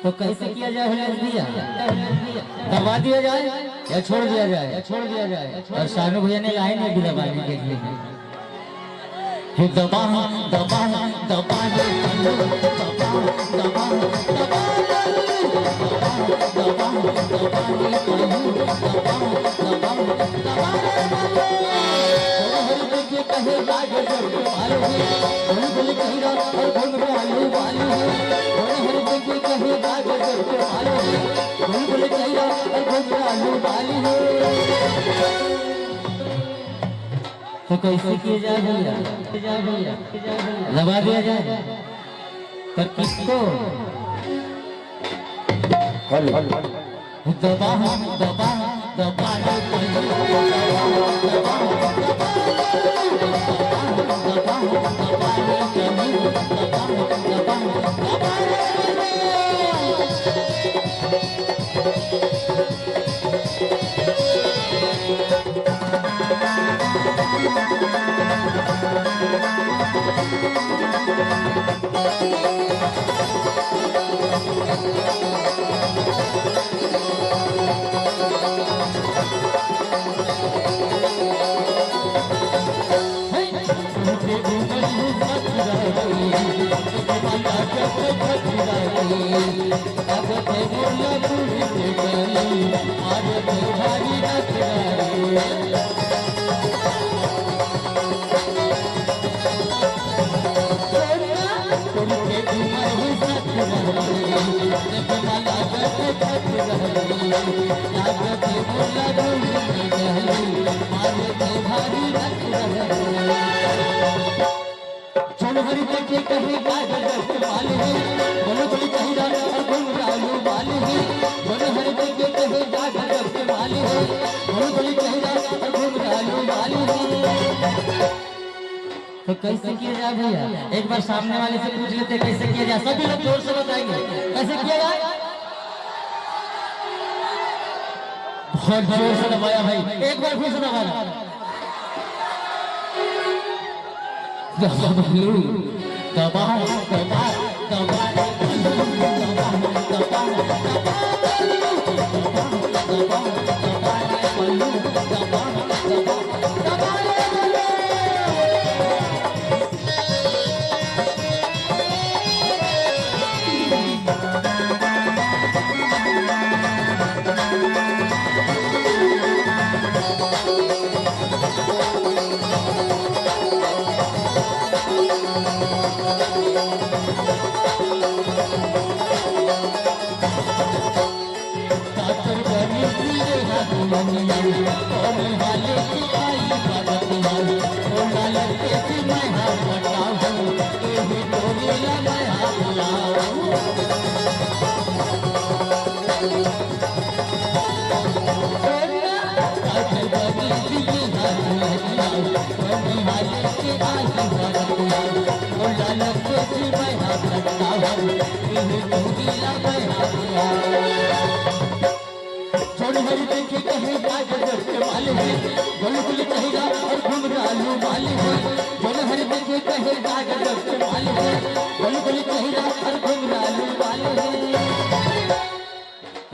तो कैसे किया जाए भैया? दबा दिया जाए या छोड़ दिया जाए? छोड़ दिया जाए। और शानू भैया ने लाइन में भी दबाने के लिए दबा दबा दबा तो कैसे किया जाए भैया? दबा दिया जाए पर किसको? दबा दबा दबा तो कैसे किया जाए भैया? एक बार सामने वाले से पूछ लेते कैसे किया जाए। सभी लोग जोर से बताएंगे कैसे किया जाए। बहुत जोर से दबाया भाई, एक बार फिर से दबाया। दबा दबा दबा दबा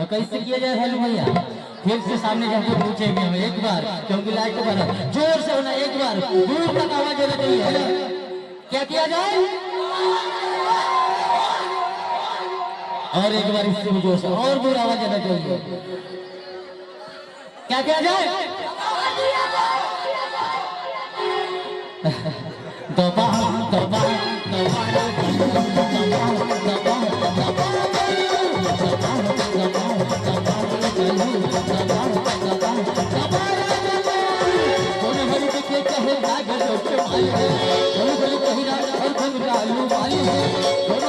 कैसे किया जाए हेलो भैया? फिर से सामने जाके पूछेंगे हम एक बार, क्योंकि लाइट पर जोर से होना। एक बार दूर तक आवाज देना चाहिए। क्या किया जाए? और एक बार इससे भी जोर से और दूर आवाज देना चाहिए। क्या किया जाए? दबा दबा आलू वाली है, हर